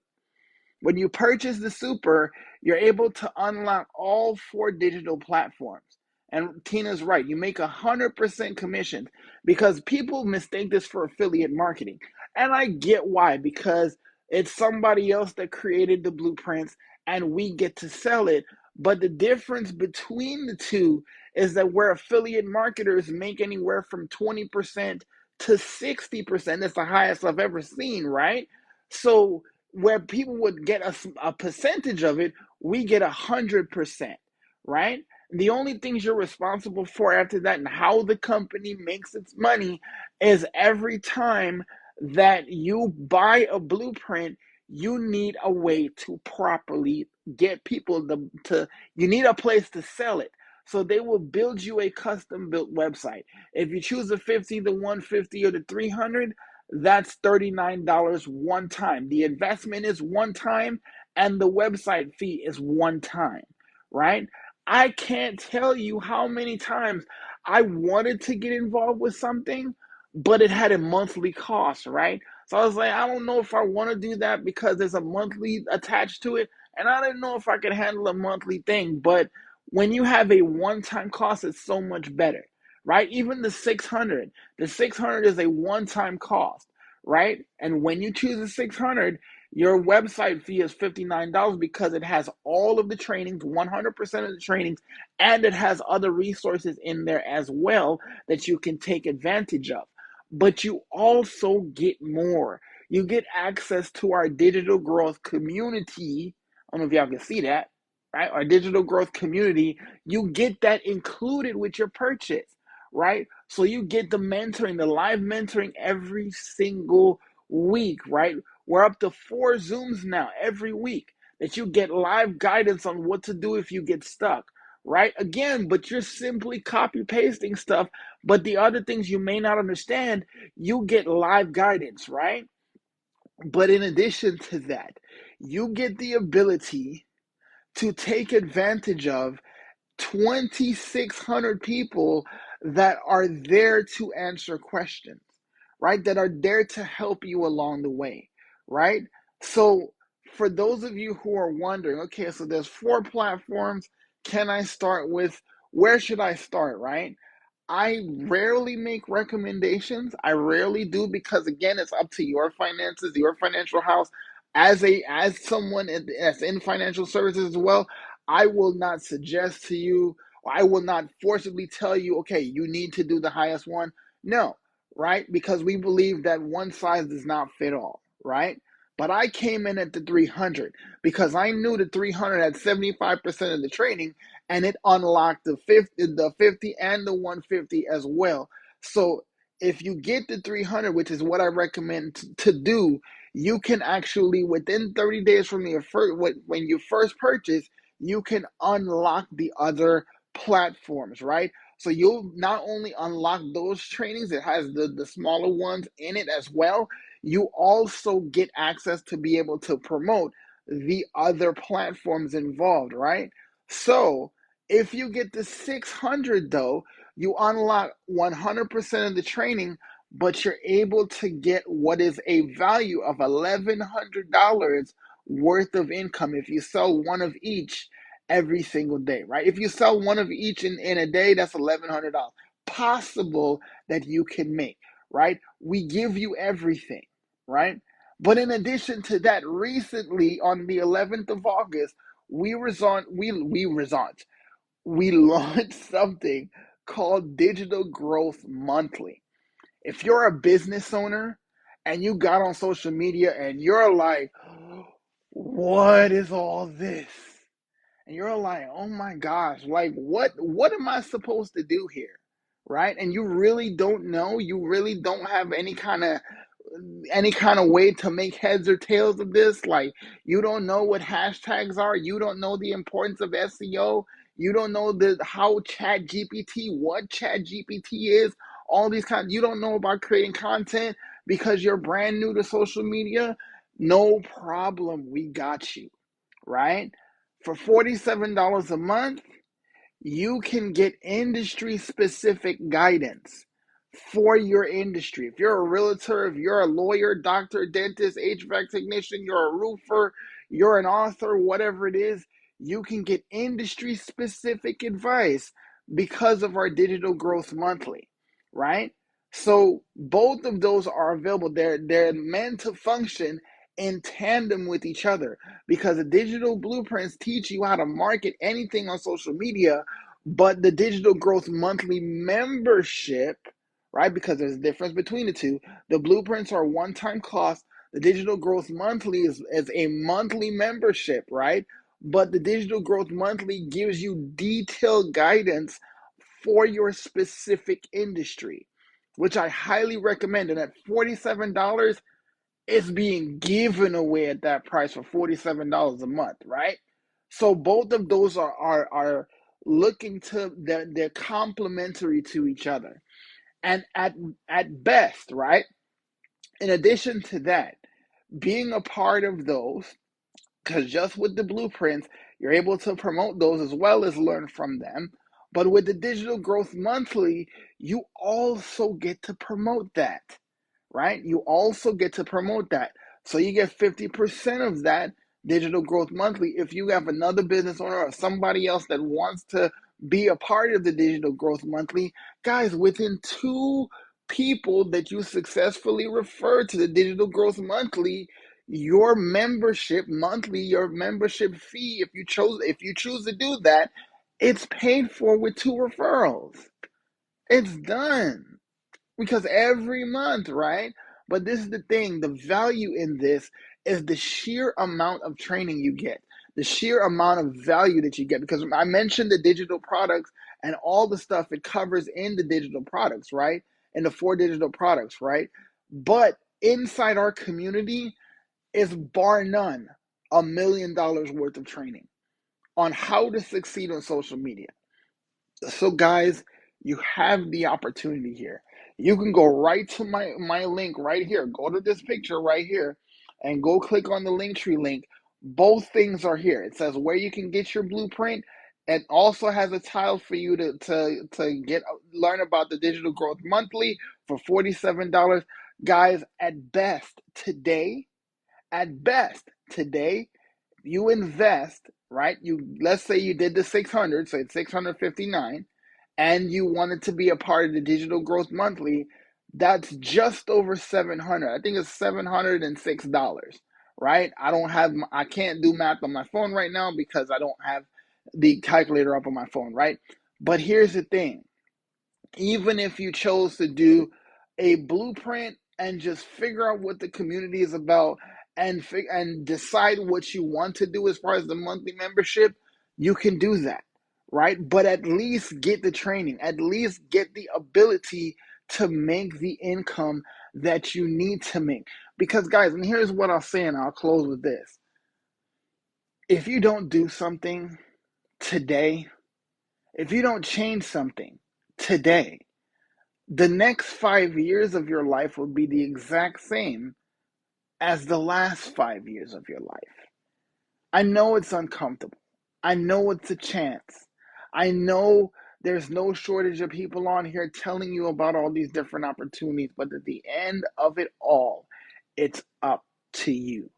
when you purchase the super, you're able to unlock all 4 digital platforms. And Tina's right. You make 100% commission because people mistake this for affiliate marketing. And I get why, because it's somebody else that created the blueprints and we get to sell it. But the difference between the two is that where affiliate marketers make anywhere from 20% to 60%, that's the highest I've ever seen, right? So where people would get a percentage of it, we get 100%, right? The only things you're responsible for after that and how the company makes its money is every time that you buy a blueprint, you need a way to properly get people to you need a place to sell it. So they will build you a custom built website. If you choose the 50, the 150, or the 300, that's $39 one time. The investment is one time and the website fee is one time, right? I can't tell you how many times I wanted to get involved with something, but it had a monthly cost, right? So I was like, I don't know if I want to do that because there's a monthly attached to it. And I didn't know if I could handle a monthly thing. But when you have a one time cost, it's so much better, right? Even the 600 is a one time cost, right? And when you choose the 600, your website fee is $59 because it has all of the trainings, 100% of the trainings, and it has other resources in there as well that you can take advantage of. But you also get more. You get access to our digital growth community. I don't know if y'all can see that, right? Our digital growth community, you get that included with your purchase, right? So you get the mentoring, the live mentoring every single week, right? We're up to 4 Zooms now every week that you get live guidance on what to do if you get stuck, right? Again, but you're simply copy pasting stuff. But the other things you may not understand, you get live guidance, right? But in addition to that, you get the ability to take advantage of 2,600 people that are there to answer questions, right? That are there to help you along the way, right? So, for those of you who are wondering, okay, so there's 4 platforms. Can I start with, where should I start, right? I rarely make recommendations. I rarely do because again, it's up to your finances, your financial house. As someone that's in financial services as well, I will not suggest to you, or I will not forcibly tell you, okay, you need to do the highest one. No, right? Because we believe that one size does not fit all, right? But I came in at the 300 because I knew the 300 had 75% of the training and it unlocked the 50 and the 150 as well. So if you get the 300, which is what I recommend to do, you can actually within 30 days from your first, when you first purchase, you can unlock the other platforms, right? So you'll not only unlock those trainings, it has the smaller ones in it as well. You also get access to be able to promote the other platforms involved, right? So if you get the 600 though, you unlock 100% of the training, but you're able to get what is a value of $1,100 worth of income if you sell one of each every single day, right? If you sell one of each in a day, that's $1,100 possible that you can make, right? We give you everything, right? But in addition to that, recently on the 11th of August, we launched something called Digital Growth Monthly. If you're a business owner and you got on social media and you're like, what is all this? And you're like, oh my gosh, like what am I supposed to do here? Right? And you really don't know, you really don't have any kind of way to make heads or tails of this. Like, you don't know what hashtags are, you don't know the importance of SEO, you don't know what chat GPT is, all these kinds, you don't know about creating content because you're brand new to social media. No problem, we got you, right? For $47 a month, you can get industry specific guidance for your industry. If you're a realtor, if you're a lawyer, doctor, dentist, HVAC technician, you're a roofer, you're an author, whatever it is, you can get industry specific advice because of our Digital Growth Monthly, right? So both of those are available. They're meant to function in tandem with each other because the digital blueprints teach you how to market anything on social media, but the Digital Growth Monthly membership, right? Because there's a difference between the two. The blueprints are one-time cost. The Digital Growth Monthly is a monthly membership, right? But the Digital Growth Monthly gives you detailed guidance for your specific industry, which I highly recommend. And at $47, it's being given away at that price for $47 a month, right? So both of those are looking to they're complementary to each other. And at best, right? In addition to that, being a part of those, because just with the blueprints, you're able to promote those as well as learn from them. But with the Digital Growth Monthly, you also get to promote that, right? You also get to promote that. So you get 50% of that Digital Growth Monthly. If you have another business owner or somebody else that wants to be a part of the Digital Growth Monthly, guys, within two people that you successfully refer to the Digital Growth Monthly, your membership fee, if you choose to do that, it's paid for with two referrals. It's done because every month, right? But this is the thing, the value in this is the sheer amount of training you get, the sheer amount of value that you get. Because I mentioned the digital products and all the stuff it covers in the digital products, right? In the four digital products, right? But inside our community is bar none $1 million worth of training on how to succeed on social media. So, guys, you have the opportunity here. You can go right to my link right here. Go to this picture right here and go click on the Linktree link. Both things are here. It says where you can get your blueprint. It also has a tile for you to get learn about the Digital Growth Monthly for $47. Guys, at best today, you invest, right? Let's say you did the 600, so it's 659, and you wanted to be a part of the Digital Growth Monthly. That's just over 700. I think it's $706, right? I can't do math on my phone right now because I don't have the calculator up on my phone, right? But here's the thing, even if you chose to do a blueprint and just figure out what the community is about and decide what you want to do as far as the monthly membership, you can do that, right? But at least get the training, at least get the ability to make the income that you need to make. Because, guys, and here's what I'll say, and I'll close with this. If you don't do something today, if you don't change something today. The next 5 years of your life will be the exact same as the last 5 years of your life. I know it's uncomfortable. I know it's a chance. I know there's no shortage of people on here telling you about all these different opportunities, but at the end of it all, it's up to you.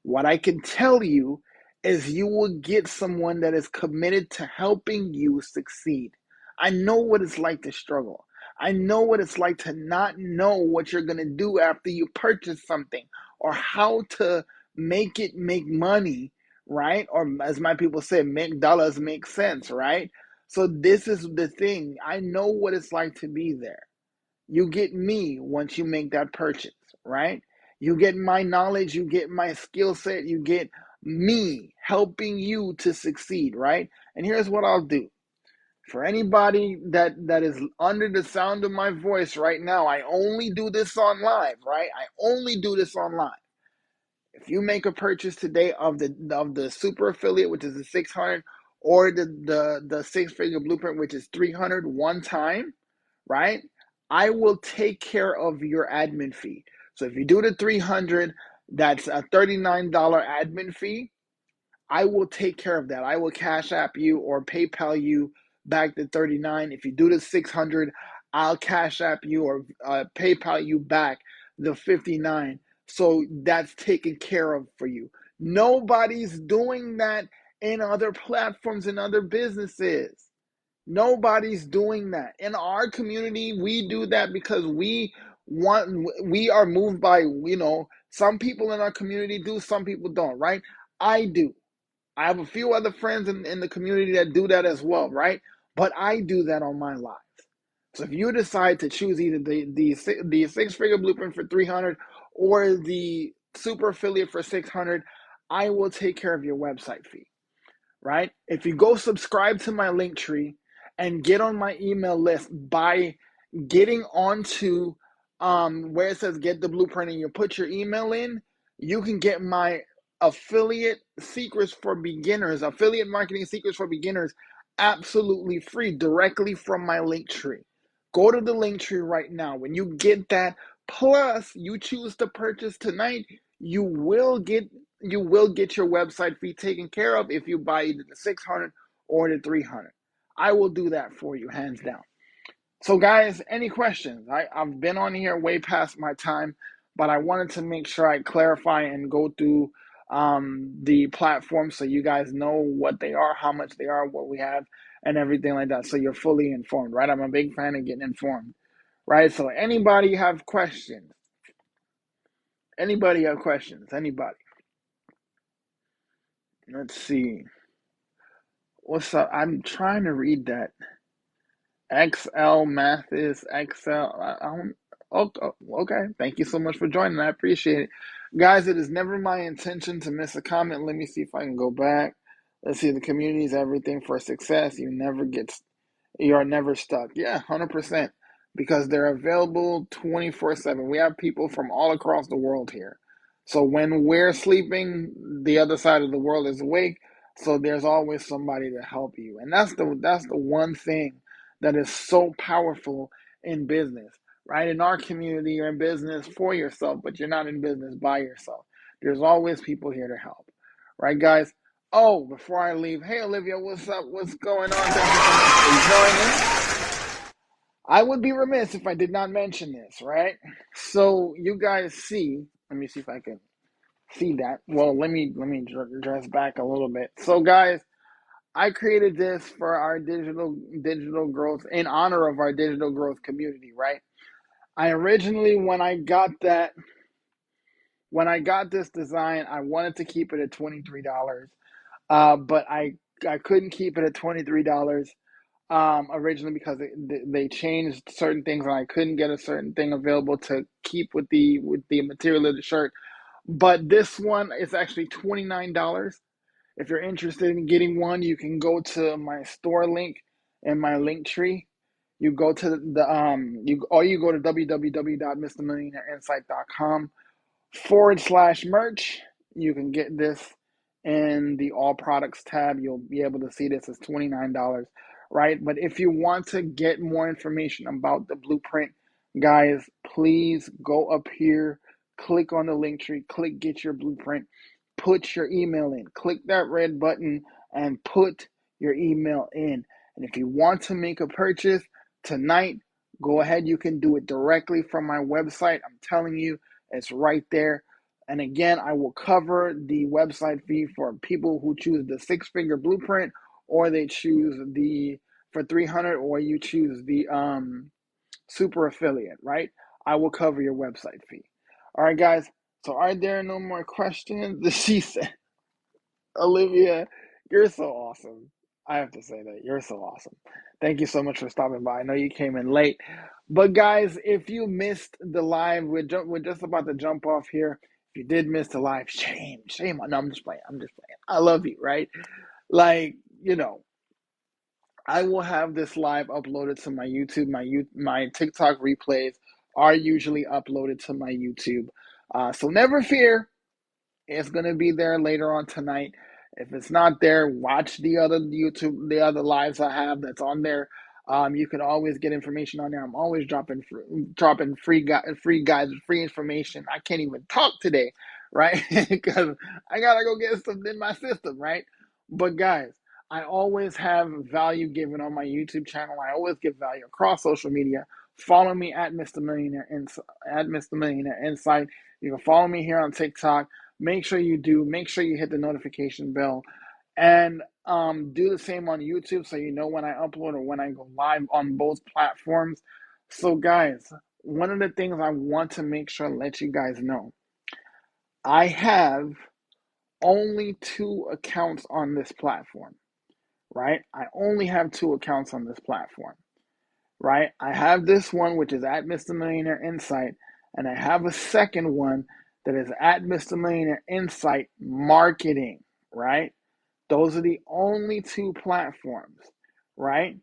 What I can tell you is you will get someone that is committed to helping you succeed. I know what it's like to struggle. I know what it's like to not know what you're going to do after you purchase something or how to make it make money, right? Or as my people say, make dollars make sense, right? So this is the thing. I know what it's like to be there. You get me once you make that purchase, right? You get my knowledge, you get my skill set, you get me helping you to succeed, right? And here's what I'll do. For anybody that is under the sound of my voice right now, I only do this on live, right? I only do this on live. If you make a purchase today of the super affiliate, which is the 600, or the six figure blueprint, which is 300 one time, right? I will take care of your admin fee. So if you do the 300, that's a $39 admin fee. I will take care of that. I will Cash App you or PayPal you back the 39. If you do the 600, I'll Cash App you or PayPal you back the 59. So that's taken care of for you. Nobody's doing that in other platforms and other businesses. Nobody's doing that. In our community, we do that because we are moved by, some people in our community do, some people don't, right? I do. I have a few other friends in the community that do that as well, right? But I do that on my live. So if you decide to choose either the six figure blueprint for 300 or the super affiliate for 600, I will take care of your website fee, right? If you go subscribe to my link tree and get on my email list by getting onto where it says get the blueprint and you put your email in, you can get my affiliate marketing secrets for beginners, absolutely free directly from my link tree. Go to the link tree right now. When you get that, plus you choose to purchase tonight, you will get your website fee taken care of if you buy either the 600 or the 300. I will do that for you, hands down. So, guys, any questions? I've been on here way past my time, but I wanted to make sure I clarify and go through the platform so you guys know what they are, how much they are, what we have, and everything like that. So you're fully informed, right? I'm a big fan of getting informed, right? So, anybody have questions? Anybody have questions? Anybody? Let's see. What's up? I'm trying to read that. XL Mathis XL. I don't. Okay. Thank you so much for joining. I appreciate it, guys. It is never my intention to miss a comment. Let me see if I can go back. Let's see. The community is everything for success. You are never stuck. Yeah, 100%. Because they're available 24/7. We have people from all across the world here. So when we're sleeping, the other side of the world is awake. So there's always somebody to help you. And that's the one thing that is so powerful in business, right? In our community, you're in business for yourself, but you're not in business by yourself. There's always people here to help, right, guys? Oh, before I leave, hey Olivia, what's up? What's going on? Thank you so much for joining. I would be remiss if I did not mention this, right? So you guys see, let me see if I can see that. Well, let me dress back a little bit. So guys, I created this for our digital growth in honor of our digital growth community, right? I originally when I got this design, I wanted to keep it at $23. But I couldn't keep it at $23 originally because they changed certain things and I couldn't get a certain thing available to keep with the material of the shirt. But this one is actually $29. If you're interested in getting one, you can go to my store link in my link tree. You go to you go to www.mrmillionaireinsight.com/merch. You can get this in the all products tab. You'll be able to see this as $29 right? But if you want to get more information about the blueprint, guys, please go up here, click on the link tree, click get your blueprint, put your email in, click that red button and put your email in. And if you want to make a purchase tonight, go ahead. You can do it directly from my website. I'm telling you, it's right there. And again, I will cover the website fee for people who choose the six-figure blueprint, or they choose the for 300, or you choose the super affiliate, right? I will cover your website fee. All right, guys. So are there no more questions? She said, Olivia, you're so awesome. I have to say that you're so awesome. Thank you so much for stopping by. I know you came in late, but guys, if you missed the live, we're just about to jump off here. If you did miss the live, shame. No, I'm just playing. I'm just playing. I love you, right? Like, I will have this live uploaded to my YouTube. My TikTok replays are usually uploaded to my YouTube. So never fear. It's gonna be there later on tonight. If it's not there, watch the other lives I have that's on there. You can always get information on there. I'm always dropping free guides, free information. I can't even talk today, right? Because I gotta go get something in my system, right? But guys, I always have value given on my YouTube channel. I always give value across social media. Follow me at Mr. Millionaire Insight. You can follow me here on TikTok. Make sure you do. Make sure you hit the notification bell, and do the same on YouTube so you know when I upload or when I go live on both platforms. So, guys, one of the things I want to make sure let you guys know, I have only two accounts on this platform, right? I only have two accounts on this platform, right? I have this one, which is at Mr. Millionaire Insight, and I have a second one that is at Mr. Millionaire Insight Marketing, right? Those are the only two platforms, right?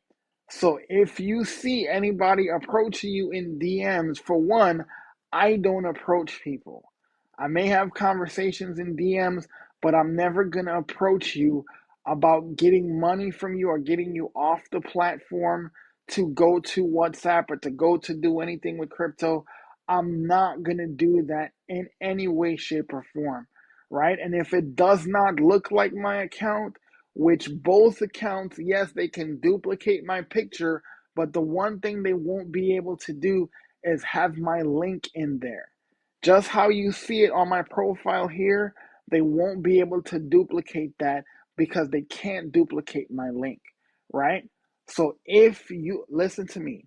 So if you see anybody approaching you in DMs, for one, I don't approach people. I may have conversations in DMs, but I'm never going to approach you about getting money from you or getting you off the platform to go to WhatsApp or to go to do anything with crypto. I'm not going to do that in any way, shape, or form, right? And if it does not look like my account, which both accounts, yes, they can duplicate my picture, but the one thing they won't be able to do is have my link in there. Just how you see it on my profile here, they won't be able to duplicate that because they can't duplicate my link, right? So if you listen to me,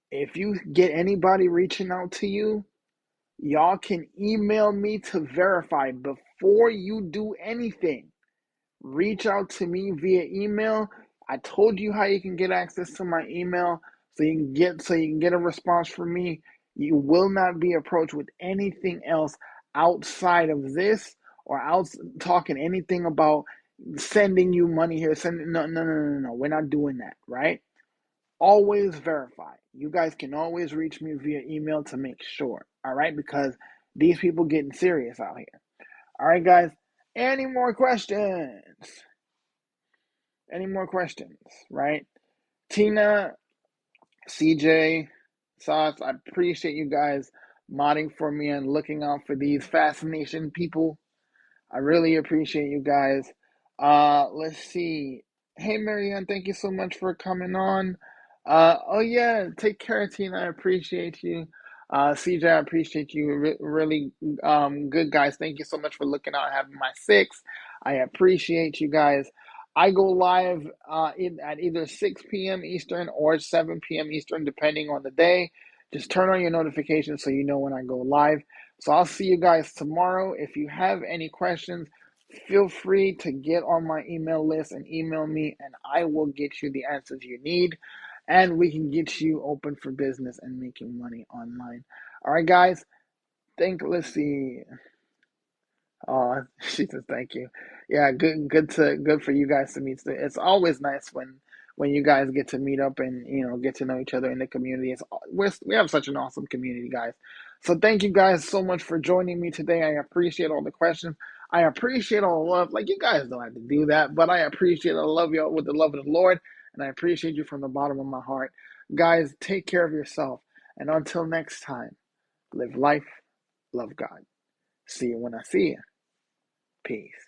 if you get anybody reaching out to you, y'all can email me to verify before you do anything. Reach out to me via email. I told you how you can get access to my email so you can get a response from me. You will not be approached with anything else outside of this, or out talking anything about sending you money here. No. We're not doing that, right? Always verify. You guys can always reach me via email to make sure. All right, because these people getting serious out here. All right, guys. Any more questions? Any more questions, right? Tina, CJ, Sauce, I appreciate you guys modding for me and looking out for these fascination people. I really appreciate you guys. Let's see. Hey, Marianne, thank you so much for coming on. Oh yeah, take care, Tina. I appreciate you. CJ, I appreciate you. Really, good guys. Thank you so much for looking out, having my six. I appreciate you guys. I go live at either 6 p.m. Eastern or 7 p.m. Eastern, depending on the day. Just turn on your notifications so you know when I go live. So I'll see you guys tomorrow. If you have any questions, feel free to get on my email list and email me, and I will get you the answers you need. And we can get you open for business and making money online. All right, guys. Let's see. Oh, she says thank you. Yeah, good for you guys to meet. It's always nice when you guys get to meet up and get to know each other in the community. We have such an awesome community, guys. So thank you guys so much for joining me today. I appreciate all the questions. I appreciate all the love. Like, you guys don't have to do that, but I appreciate it. I love y'all with the love of the Lord. and I appreciate you from the bottom of my heart. Guys, take care of yourself. And until next time, live life, love God. See you when I see you. Peace.